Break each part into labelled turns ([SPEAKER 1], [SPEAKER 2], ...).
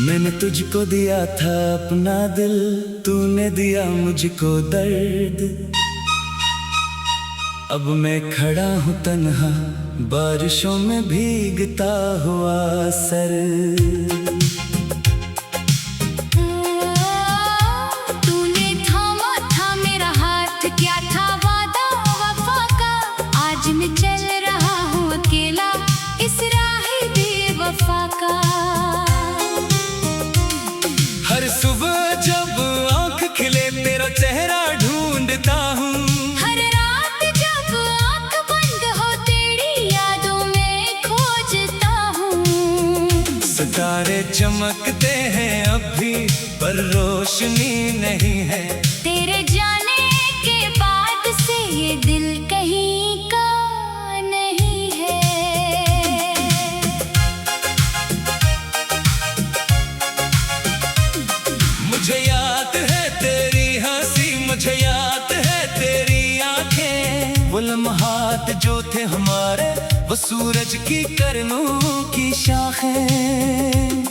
[SPEAKER 1] मैंने तुझको दिया था अपना दिल, तूने दिया मुझको दर्द। अब मैं खड़ा हूँ तन्हा बारिशों में भीगता हुआ सर।
[SPEAKER 2] तूने थामा था मेरा हाथ, क्या था वादा वफा का। आज मैं चल रहा हूँ अकेला इस राह बेवफा का।
[SPEAKER 1] हर सुबह जब आँख खिले तेरा चेहरा ढूंढता हूँ।
[SPEAKER 2] हर रात जब आँख बंद हो तेरी यादों में खोजता हूँ।
[SPEAKER 1] सितारे चमकते हैं अब भी पर रोशनी नहीं है।
[SPEAKER 2] तेरे जाने के बाद से ये दिल कहीं का नहीं है।
[SPEAKER 1] मुझे याद है तेरी हंसी, मुझे याद है तेरी आंखें। वो लम्हात जो थे हमारे, वो सूरज की किरणों की शाखें।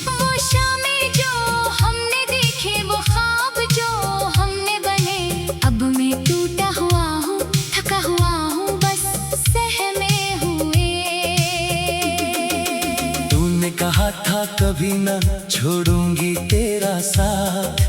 [SPEAKER 2] वो शामें जो हमने देखे, वो ख्वाब जो हमने बने। अब मैं टूटा हुआ हूँ, थका हुआ हूँ, बस सहमे हुए।
[SPEAKER 1] तूने कहा था कभी न छोड़ूंगी तेरा साथ।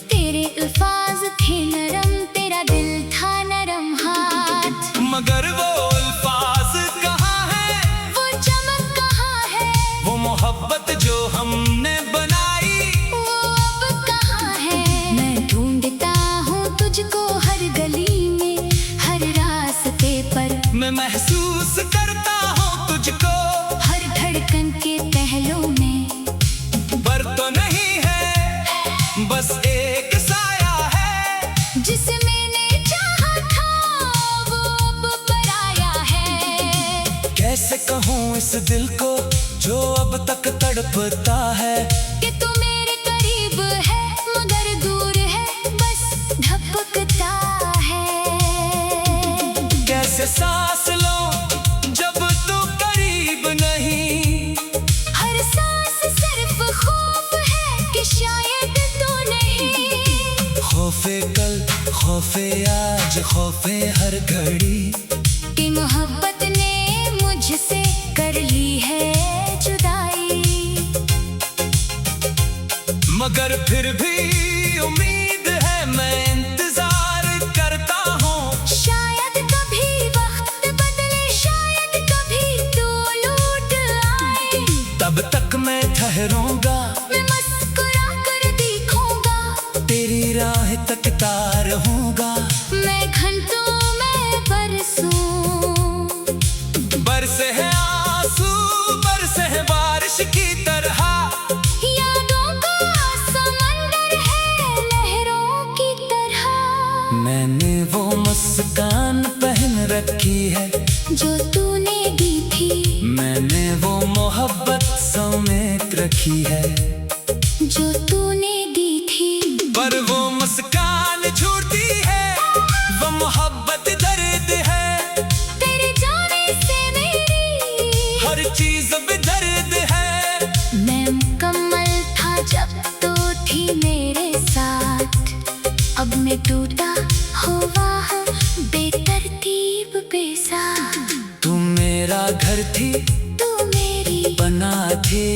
[SPEAKER 2] तेरे अल्फाज थे नरम, तेरा दिल था नरम हाथ।
[SPEAKER 1] मगर वो अल्फाज कहाँ है,
[SPEAKER 2] वो चमक कहाँ है,
[SPEAKER 1] वो मोहब्बत जो हमने बनाई,
[SPEAKER 2] वो अब कहाँ है। मैं ढूंढता हूँ तुझको हर गली में, हर रास्ते पर।
[SPEAKER 1] मैं महसूस करता हूँ तुझको
[SPEAKER 2] हर धड़कन के पहलू में।
[SPEAKER 1] पर तो नहीं है, बस एक साया है।
[SPEAKER 2] जिसे मैंने चाहा था वो अब पराया है।
[SPEAKER 1] कैसे कहूँ इस दिल को जो अब तक तड़पता है,
[SPEAKER 2] कि तू मेरे करीब है मगर दूर है, बस धपकता है।
[SPEAKER 1] कैसे सांस लो जब तू करीब नहीं।
[SPEAKER 2] हर सांस सिर्फ खौफ है कि शायद तू नहीं।
[SPEAKER 1] खौफे कल, खौफे आज, खौफे हर घड़ी।
[SPEAKER 2] कि मोहब्बत ने मुझसे कर ली है जुदाई।
[SPEAKER 1] मगर फिर भी उम्मीद है, मैं इंतजार करता हूँ।
[SPEAKER 2] शायद कभी वक्त बदले, शायद कभी तू लौट आए।
[SPEAKER 1] तब तक मैं ठहरूंगा,
[SPEAKER 2] मैं मुस्कुरा कर देखूंगा,
[SPEAKER 1] तेरी राह तकता रहूंगा।
[SPEAKER 2] मैं घंटों में बरसूं।
[SPEAKER 1] बरसे है आंसू, बरसे है बारिश की तरह।
[SPEAKER 2] यादों का समंदर है लहरों की तरह।
[SPEAKER 1] मैंने वो मुस्कान पहन रखी है
[SPEAKER 2] जो तूने दी थी,
[SPEAKER 1] मैंने वो मोहब्बत समेत रखी है
[SPEAKER 2] जो तूने दी थी।
[SPEAKER 1] पर वो मुस्कान झूठी है, वो मोहब्बत दर्द है।
[SPEAKER 2] तेरे जाने से मेरी
[SPEAKER 1] हर चीज भी दर्द है।
[SPEAKER 2] मैं मुकम्मल था जब तो थी मेरे साथ। अब मैं टूटा हुआ हूँ बेतरतीब बेसाथ।
[SPEAKER 1] तू मेरा घर थी,
[SPEAKER 2] तू मेरी
[SPEAKER 1] बना थी।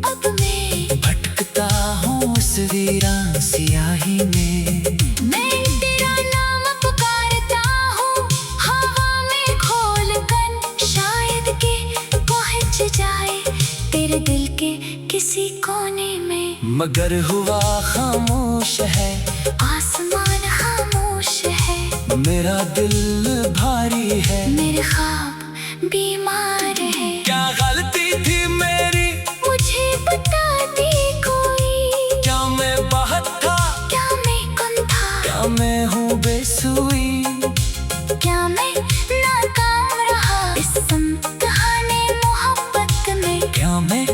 [SPEAKER 2] अब मैं
[SPEAKER 1] भटकता हूँ उस वीरान सियाही में।
[SPEAKER 2] मैं तेरा नाम पुकारता हूँ हवा में खोल कर। शायद के पहुँच जाए तेरे दिल के किसी कोने में।
[SPEAKER 1] मगर हुआ खामोश है,
[SPEAKER 2] आसमान खामोश है।
[SPEAKER 1] मेरा दिल भारी है।
[SPEAKER 2] मेरे ख्वाब बीमार है।
[SPEAKER 1] क्या गलती थी मेरी,
[SPEAKER 2] मुझे बता दे कोई।
[SPEAKER 1] क्या मैं बाहर था,
[SPEAKER 2] क्या मैं कौन था,
[SPEAKER 1] क्या मैं हूँ बेसुई।
[SPEAKER 2] क्या मैं नाकाम रहा इस इम्तिहाने मोहब्बत में।
[SPEAKER 1] क्या मैं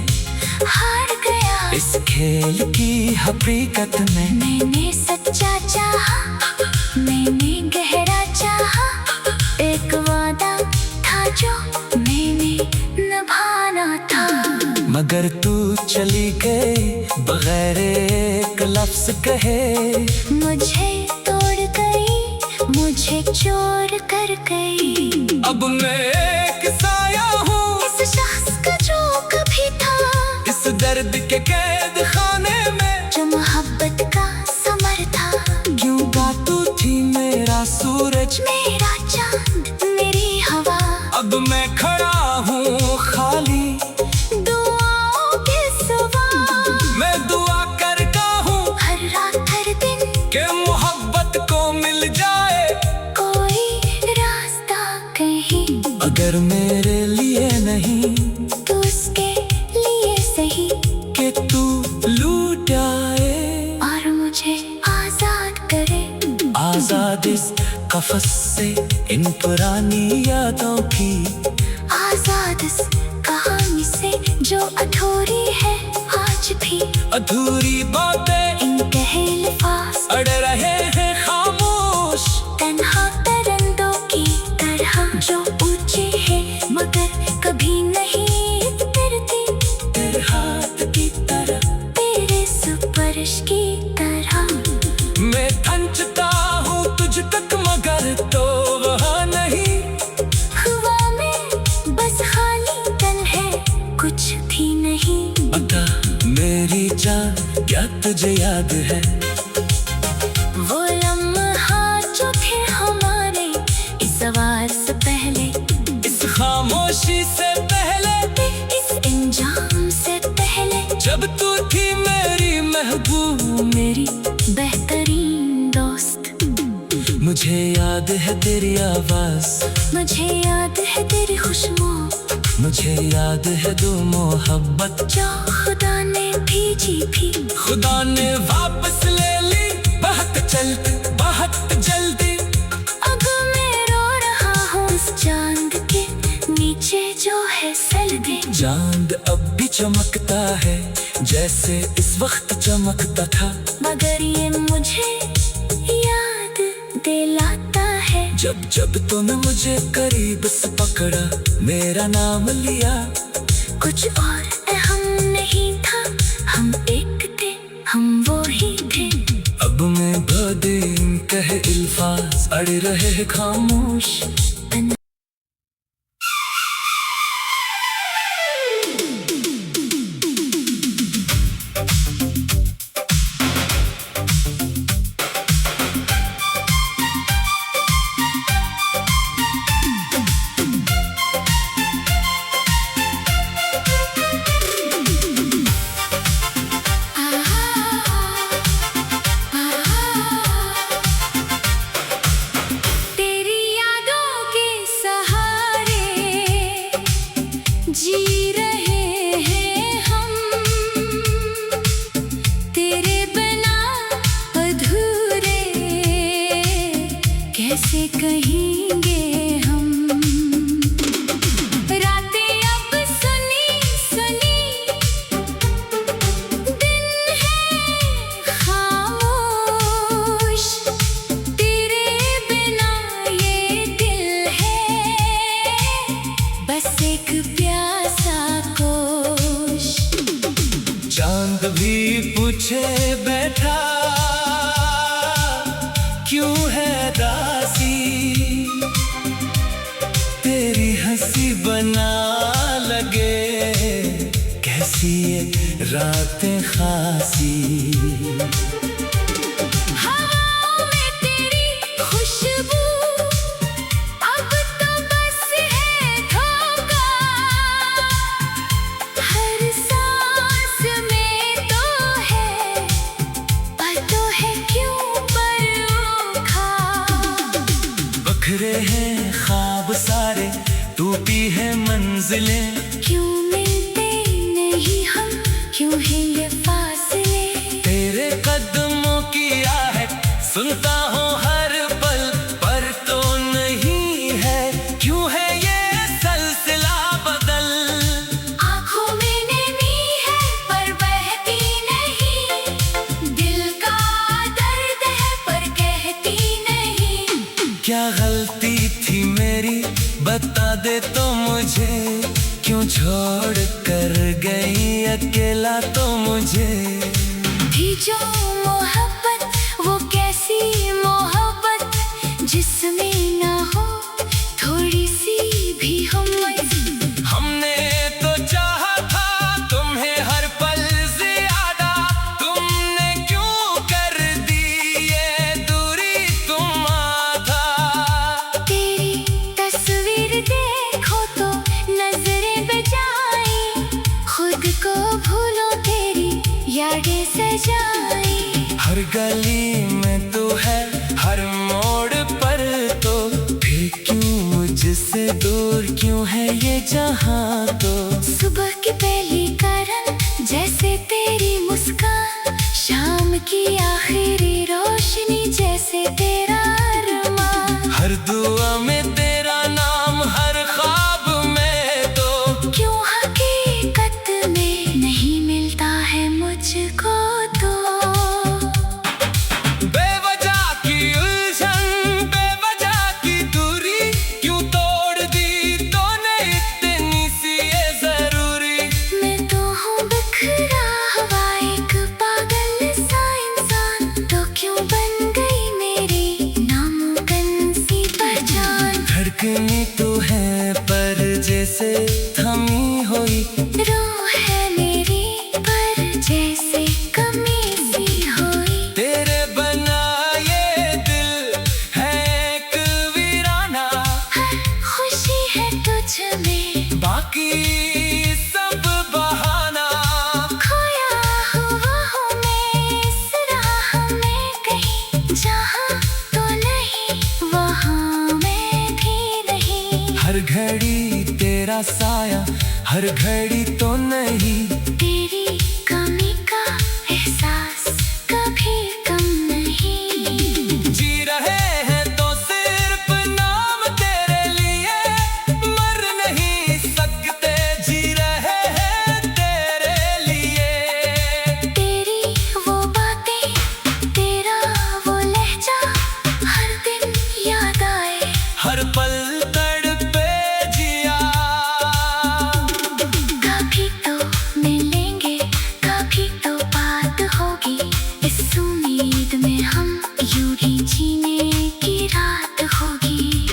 [SPEAKER 2] हार गया
[SPEAKER 1] इस खेल की हकीकत में।
[SPEAKER 2] मैंने सच्चा चाहा, मैंने गहरा चाहा। एक वादा था जो मैंने निभाना था।
[SPEAKER 1] मगर तू चली गई बगैर एक लफ्ज कहे।
[SPEAKER 2] मुझे तोड़ गई, मुझे चोर कर गई।
[SPEAKER 1] अब मैं एक साया हूँ
[SPEAKER 2] इस शख्स का जो कभी था,
[SPEAKER 1] इस दर्द के कैद खाने में,
[SPEAKER 2] जो मोहब्बत का समर था।
[SPEAKER 1] क्यों बातू थी मेरा सूरज,
[SPEAKER 2] मेरा चांद, मेरी हवा।
[SPEAKER 1] अब मैं खड़ा हूँ खाली
[SPEAKER 2] दुआओं के सिवा।
[SPEAKER 1] मैं दुआ करता हूँ
[SPEAKER 2] हर रात हर दिन
[SPEAKER 1] कि मोहब्बत को मिल जाए
[SPEAKER 2] कोई रास्ता कहीं।
[SPEAKER 1] अगर मेरे लिए नहीं
[SPEAKER 2] तो उसके लिए सही,
[SPEAKER 1] कि तू लूट आए
[SPEAKER 2] और मुझे आजाद करे।
[SPEAKER 1] आजाद इस कफस से, इन पुरानी यादों की।
[SPEAKER 2] आजाद इस कहानी से जो अधूरी है आज भी।
[SPEAKER 1] अधूरी बातें
[SPEAKER 2] इन कहे लिफास
[SPEAKER 1] अड़ रहे हैं खामोश,
[SPEAKER 2] तन्हा तरंदों की तरह जो ऊंचे हैं मगर कभी नहीं उतरते।
[SPEAKER 1] तेरे हाथ की तरह,
[SPEAKER 2] तेरे स्पर्श की तरह।
[SPEAKER 1] मैं थंचता हूँ तुझ तक मगर तो वहाँ नहीं।
[SPEAKER 2] हवा में बस खाली तन है, कुछ भी नहीं।
[SPEAKER 1] बता मेरी जान, क्या तुझे याद है
[SPEAKER 2] वो लम्हा जो थे हमारे इस सवार से पहले,
[SPEAKER 1] इस खामोशी से पहले,
[SPEAKER 2] इस इंजाम से पहले।
[SPEAKER 1] जब तू थी मेरी महबूब,
[SPEAKER 2] मेरी बेहतरीन दोस्त।
[SPEAKER 1] मुझे याद है तेरी आवाज,
[SPEAKER 2] मुझे याद है तेरी खुशबू,
[SPEAKER 1] मुझे याद है दो मोहब्बत
[SPEAKER 2] जो खुदा ने भेजी भी।
[SPEAKER 1] खुदा ने वापस ले ली बहुत जल्दी।
[SPEAKER 2] अब मैं रो रहा हूँ उस चांद के नीचे जो है सलबे।
[SPEAKER 1] चांद अब भी चमकता है जैसे इस वक्त चमकता था,
[SPEAKER 2] मगर ये मुझे याद दिलाता है
[SPEAKER 1] जब जब तूने मुझे करीब से पकड़ा, मेरा नाम लिया।
[SPEAKER 2] कुछ और अहम नहीं था, हम एक थे, हम वो ही थे।
[SPEAKER 1] अब मैं बदीन कहे अल्फाज अड़ रहे खामोश।
[SPEAKER 2] तेरी यादों के सहारे जी रहे हैं हम, तेरे बिना अधूरे कैसे कहेंगे हम। रातें अब सुनी सुनी, दिन है खामोश। तेरे बिना ये दिल है बस एक प्यासा कोश।
[SPEAKER 1] चांद भी पूछे बैठा क्यों है दासी, तेरी हंसी बना लगे कैसी ये रातें खासी।
[SPEAKER 2] हवाओं में तेरी खुशबू अब तो बस है धोखा। हर सांस में तो है पर तो है क्यों परोखा।
[SPEAKER 1] बखरे हैं ख्वाब सारे, टूटी है मंजिलें,
[SPEAKER 2] क्यों मिलते नहीं हम, क्यों है ये फासले।
[SPEAKER 1] तेरे कदमों की आहट सुनता हूँ हर पल, पर तो नहीं है। क्यों है ये सिलसिला बदल।
[SPEAKER 2] आँखों में नमी है पर बहती नहीं, दिल का दर्द है पर कहती नहीं।
[SPEAKER 1] क्या गलती थी मेरी बता दे तो मुझे, क्यों छोड़ कर गई अकेला तो मुझे।
[SPEAKER 2] जो मोहब्बत वो कैसी मोहब्बत जिसमें ना हो थोड़ी सी भी हिम्मत।
[SPEAKER 1] हमने तो चाहा था तुम्हें हर पल ज्यादा, तुमने क्यों कर दी ये दूरी तुम आधा।
[SPEAKER 2] तेरी तस्वीर देखो तो नजरें बजाई, खुद को भूलो तेरी यादें सजाई।
[SPEAKER 1] हर गली में तू है, हर मोड़ पर तो, फिर क्यों मुझसे दूर क्यों है ये जहां तो।
[SPEAKER 2] सुबह की पहली किरण जैसे तेरी मुस्कान, शाम की आखिरी रोशनी जैसे तेरा अरमान।
[SPEAKER 1] हर दुआ में तेरा नाम, हर ख्वाब में तो,
[SPEAKER 2] क्यों हकीकत में नहीं मिलता है मुझको तो।
[SPEAKER 1] बेवजह की उलझन, बेवजह की दूरी, क्यों तोड़ दी तूने इतनी सी ये जरूरी।
[SPEAKER 2] मैं तो हूँ बिखरा हुआ एक पागल सा इंसान, तो क्यों बन गई मेरी नामुमकिन सी पहचान।
[SPEAKER 1] धड़कनी तो है पर जैसे थमी हुई,
[SPEAKER 2] रूह है मेरी पर जैसे कमी सी हुई।
[SPEAKER 1] तेरे बना ये दिल है एक वीराना,
[SPEAKER 2] हर खुशी है तुझ में,
[SPEAKER 1] बाकी सब बहाना।
[SPEAKER 2] खोया हुआ हूँ मैं इस राह में कहीं, जहाँ तो नहीं वहाँ मैं भी नहीं।
[SPEAKER 1] हर घड़ी तेरा साया, हर घड़ी तो नहीं,
[SPEAKER 2] तेरी कमी का एहसास कभी कम नहीं।
[SPEAKER 1] जी रहे हैं तो सिर्फ नाम तेरे लिए, मर नहीं सकते जी रहे हैं तेरे लिए।
[SPEAKER 2] तेरी वो बातें, तेरा वो लहजा, हर दिन याद आए,
[SPEAKER 1] हर पल तड़पे जिया।
[SPEAKER 2] कभी तो मिलेंगे, कभी तो बात होगी, इस उम्मीद में हम यूं ही जीने की रात होगी।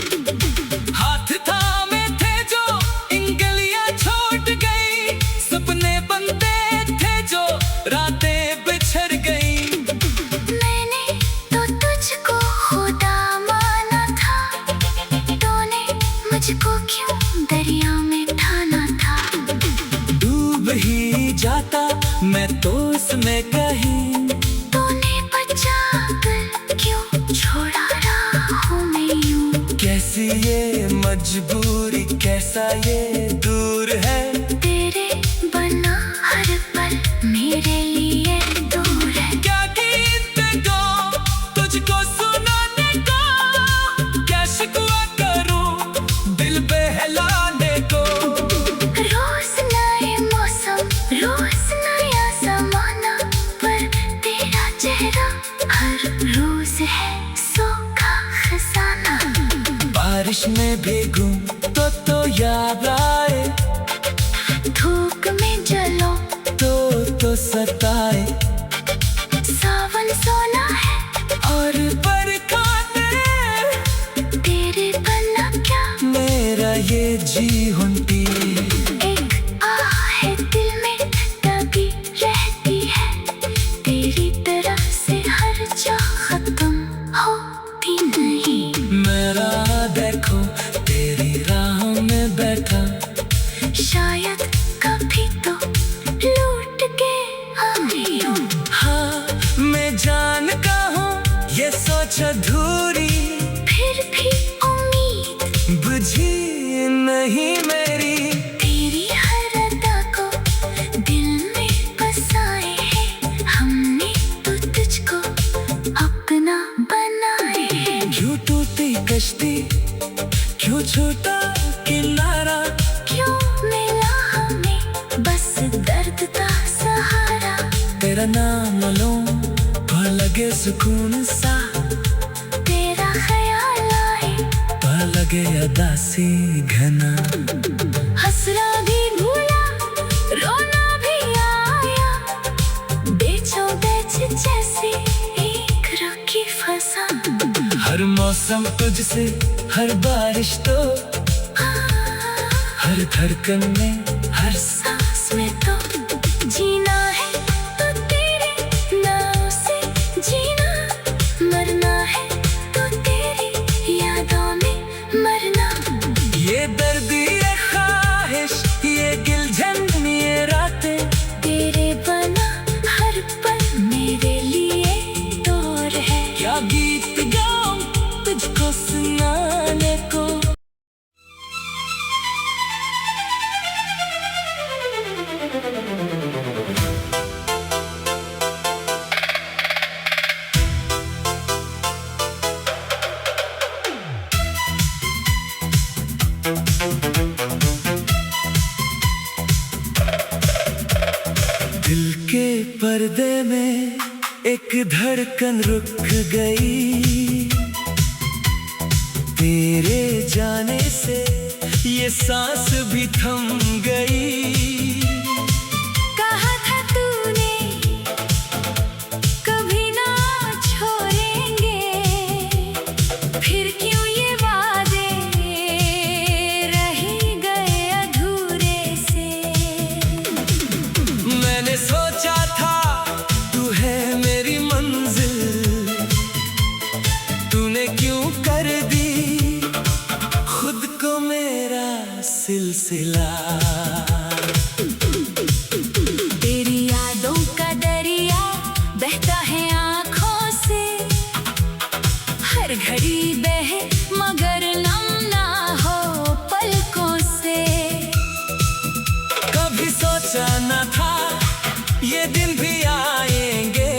[SPEAKER 1] हाथ थामे थे जो इंगलियां छूट गई, सपने बनते थे जो रातें बिछड़ गई।
[SPEAKER 2] मैंने तो तुझको खुदा माना था, तूने मुझको क्यों दरिया में ठाना था।
[SPEAKER 1] डूब ही जाता मैं तो उसमें कहीं,
[SPEAKER 2] तूने बचा कर क्यों छोड़ा राहों में यूं।
[SPEAKER 1] कैसी ये मजबूरी, कैसा ये दूर है।
[SPEAKER 2] तेरे बना हर पल मेरे लिए दूर है।
[SPEAKER 1] क्या गीत गाऊं तुझको सुनाने को, क्या शिकवा करूं दिल बहलाने को।
[SPEAKER 2] रोज नए मौसम, रोज नया जमाना, पर तेरा चेहरा हर रोज है सूखा खजाना।
[SPEAKER 1] बारिश में भीगूं तो याद आए,
[SPEAKER 2] धूप में जलो
[SPEAKER 1] तो सताए।
[SPEAKER 2] सावन सोना है
[SPEAKER 1] और बरखाने
[SPEAKER 2] तेरे बना क्या,
[SPEAKER 1] मेरा ये जीवंती।
[SPEAKER 2] एक आह है दिल में दबी रहती है, तेरी तरफ से हर जो खत्म होती नहीं।
[SPEAKER 1] मेरा देखो तेरी राह में बैठा,
[SPEAKER 2] शायद कभी तो लूट के आई हूँ।
[SPEAKER 1] हाँ मैं जान का हूँ ये सोच अधूरी,
[SPEAKER 2] फिर भी उम्मीद
[SPEAKER 1] बुझी नहीं मेरी।
[SPEAKER 2] तेरी हर अदा को दिल में बसाए है, हमने तो तुझको अपना बनाए है।
[SPEAKER 1] क्यों टूटी कश्ती, क्यों छूटा किनारा,
[SPEAKER 2] क्यों मिला हमें बस दर्द का सहारा।
[SPEAKER 1] तेरा नाम लूं पर लगे सुकून सा,
[SPEAKER 2] तेरा ख्याल आए
[SPEAKER 1] पर लगे अदासी घना।
[SPEAKER 2] हंसना भी भूला, रोना भी आया, बेचो बेच
[SPEAKER 1] हर मौसम तुझसे, हर बारिश तो, हर धड़कन में, हर
[SPEAKER 2] सांस में तो जीना है तो तेरे नाम से जीना, मरना है तो तेरी यादों में मरना।
[SPEAKER 1] ये दर्द, ये ख्वाहिश, ये गिलझन, ये रातें,
[SPEAKER 2] तेरे बना हर पल मेरे लिए तोर है।
[SPEAKER 1] क्या गीत गाऊं तुझको सुनाने को। दिल के पर्दे में एक धड़कन रुक गई, तेरे जाने से ये सांस भी थम गई।
[SPEAKER 2] कहा था तूने कभी ना छोड़ेंगे, फिर क्यों ये वादे रह गए अधूरे से।
[SPEAKER 1] मैंने सोचा था तू है मेरी मंजिल, तूने क्यों कर दी खुद को मेरा सिलसिला।
[SPEAKER 2] तेरी यादों का दरिया बहता है आँखों से, हर घड़ी बहे मगर नम ना हो पलकों से।
[SPEAKER 1] कभी सोचा न था ये दिन भी आएंगे,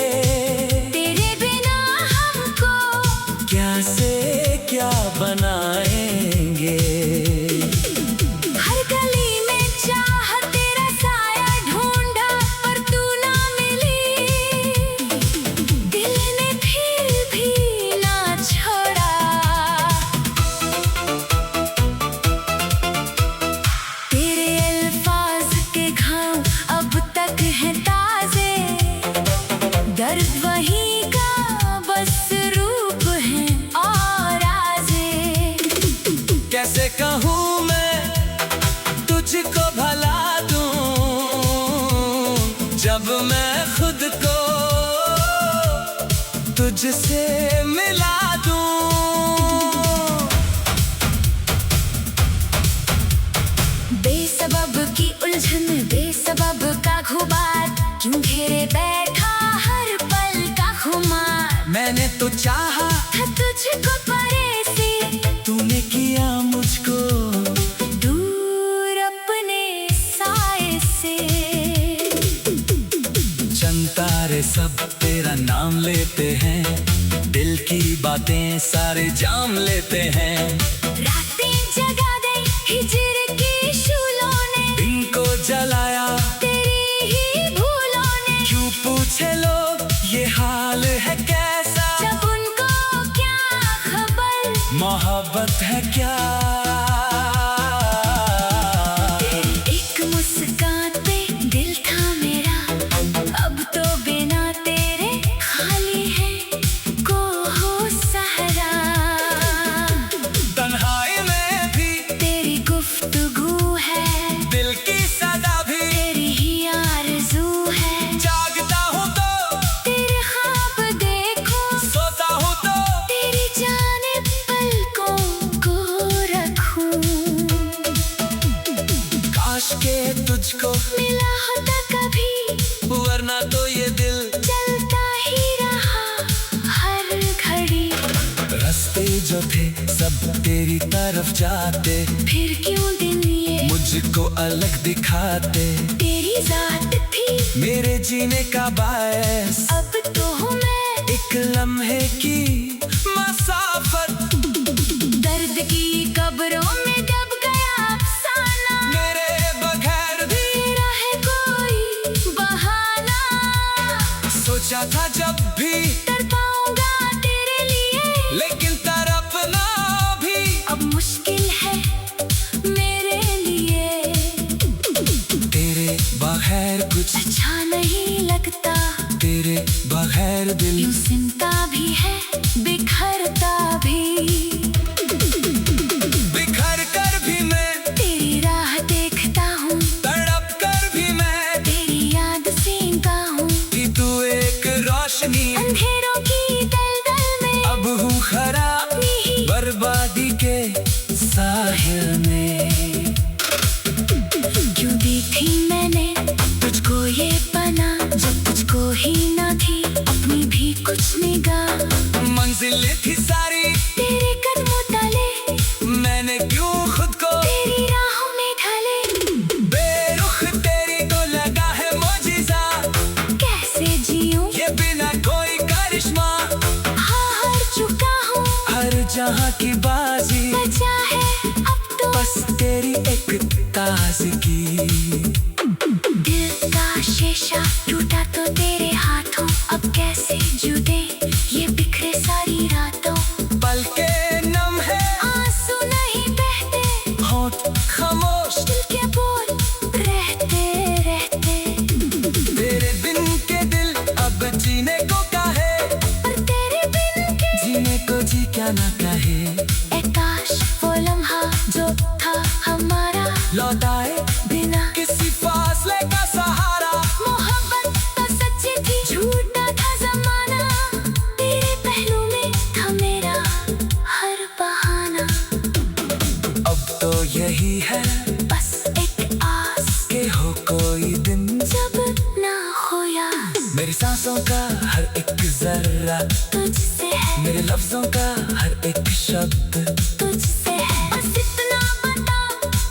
[SPEAKER 2] तेरे बिना हमको
[SPEAKER 1] क्या से क्या बनाएंगे।
[SPEAKER 2] हर गली में चाह तेरा साया ढूंढा पर तू ना मिली, दिल ने फिर भी ना छोड़ा। तेरे अल्फाज के घाव अब तक हैं ताजे, दर्द वहीं का बस रूप है और आजे।
[SPEAKER 1] कैसे कहूँ मैं तुझको भला दूं, जब मैं खुद को तुझसे मिला दूं।
[SPEAKER 2] बेसबब की उलझन, बेसबब का खुबार, क्यों घेरे बैठा हर पल का खुमार।
[SPEAKER 1] मैंने तो चाहा
[SPEAKER 2] था तुझको परे से,
[SPEAKER 1] तूने किया मुझको
[SPEAKER 2] दूर अपने साए से।
[SPEAKER 1] चंद तारे सब तेरा नाम लेते हैं, दिल की बातें सारे जाम लेते हैं।
[SPEAKER 2] रातें जगा दे हिजर की शूलों ने,
[SPEAKER 1] दिन को जलाया
[SPEAKER 2] तेरी ही भूलों ने।
[SPEAKER 1] क्यों पूछे लोग ये हाल है कैसा,
[SPEAKER 2] जब उनको क्या खबर
[SPEAKER 1] मोहब्बत है क्या।
[SPEAKER 2] एक मुस्कान पे दिल था मेरा, अब तो बिना तेरे खाली है को हो सहरा।
[SPEAKER 1] तन्हाई में भी
[SPEAKER 2] तेरी गुफ्तगू है,
[SPEAKER 1] दिल की सदा भी
[SPEAKER 2] तेरी ही आरज़ू है।
[SPEAKER 1] जागता हूँ तो
[SPEAKER 2] तेरे ख्वाब देखूं,
[SPEAKER 1] सोता हूँ तो
[SPEAKER 2] तेरी जानिब पलकों को रखूं।
[SPEAKER 1] काश के तुझको
[SPEAKER 2] मिला होता कभी,
[SPEAKER 1] वरना तो ये दिल
[SPEAKER 2] चलता ही रहा हर घड़ी।
[SPEAKER 1] रास्ते जो थे सब तेरी तरफ जाते,
[SPEAKER 2] फिर क्यों दिन ये
[SPEAKER 1] मुझको अलग दिखाते।
[SPEAKER 2] तेरी जात थी
[SPEAKER 1] मेरे जीने का बायस,
[SPEAKER 2] अब तो हूँ मैं
[SPEAKER 1] एक लम्हे की मसाफत।
[SPEAKER 2] दर्द की कब्रों में दब गया अफसाना,
[SPEAKER 1] मेरे बगैर भी
[SPEAKER 2] तेरा है कोई बहाना।
[SPEAKER 1] सोचा था जब भी
[SPEAKER 2] तड़पाऊंगा तेरे लिए,
[SPEAKER 1] लेकिन तड़पना भी
[SPEAKER 2] अब मुश्किल है मेरे लिए।
[SPEAKER 1] तेरे बगैर कुछ
[SPEAKER 2] अच्छा नहीं लगता,
[SPEAKER 1] तेरे बगैर दिल
[SPEAKER 2] यूं सिमटा भी है बिखरता भी
[SPEAKER 1] जहां की बाजी
[SPEAKER 2] बचा है अब तो
[SPEAKER 1] बस तेरी एक ताजगी।
[SPEAKER 2] दिल का शीशा टूटा तो तेरे हाथों, अब कैसे जुड़े ये बिखरे सारी रातों।
[SPEAKER 1] पल के नम है
[SPEAKER 2] आंसू नहीं बहते,
[SPEAKER 1] होंठ खामोश
[SPEAKER 2] दिल के बोल रहते रहते।
[SPEAKER 1] तेरे बिन के दिल अब जीने को काहे,
[SPEAKER 2] पर तेरे बिन के
[SPEAKER 1] जीने को जी क्या ना कहे।
[SPEAKER 2] ए काश वो लम्हा जो था हमारा
[SPEAKER 1] लौट आए
[SPEAKER 2] बिना
[SPEAKER 1] किसी फासले का सहारा।
[SPEAKER 2] मोहब्बत तो सच्ची थी, झूठा था जमाना। तेरे पहलू में था मेरा हर बहाना।
[SPEAKER 1] अब तो यही है
[SPEAKER 2] बस एक आस
[SPEAKER 1] कि हो कोई दिन
[SPEAKER 2] जब ना खोया
[SPEAKER 1] मेरी सांसों का हर एक जर्रा,
[SPEAKER 2] तुझसे है,
[SPEAKER 1] मेरे लफ्जों का हर एक शब्द
[SPEAKER 2] तुझसे है। बस इतना बता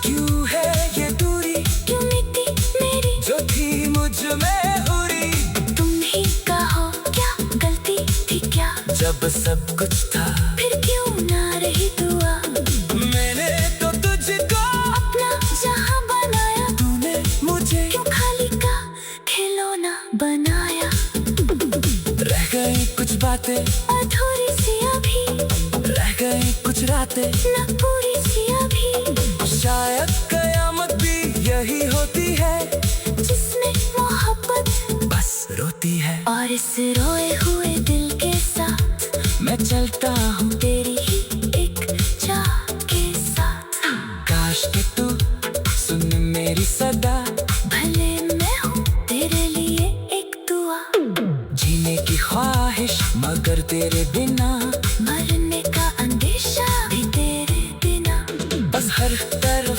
[SPEAKER 1] क्यों है ये दूरी
[SPEAKER 2] क्यों मिटी मेरी
[SPEAKER 1] जो थी मुझ में उरी।
[SPEAKER 2] तुम ही कहो क्या गलती थी क्या,
[SPEAKER 1] जब सब कुछ था
[SPEAKER 2] फिर क्यों ना रही दुआ।
[SPEAKER 1] मैंने तो तुझको
[SPEAKER 2] अपना जहां बनाया,
[SPEAKER 1] तूने मुझे
[SPEAKER 2] क्यों खाली का खिलौना बनाया।
[SPEAKER 1] रह गई कुछ बातें
[SPEAKER 2] अधूरी सी अभी,
[SPEAKER 1] रह गई कुछ रातें
[SPEAKER 2] न पूरी सी अभी।
[SPEAKER 1] शायद कयामत भी यही होती है
[SPEAKER 2] जिसमें मोहब्बत
[SPEAKER 1] बस रोती है।
[SPEAKER 2] और इस रोए हुए दिल के साथ
[SPEAKER 1] मैं चलता हूँ
[SPEAKER 2] तेरी ही एक चाह के साथ।
[SPEAKER 1] काश कि तू सुन मेरी सदा,
[SPEAKER 2] भले मैं हूँ तेरे लिए एक दुआ।
[SPEAKER 1] जीने की ख्वाहिश मगर तेरे बिना,
[SPEAKER 2] मरने का अंदेशा भी तेरे बिना।
[SPEAKER 1] बस हर तरह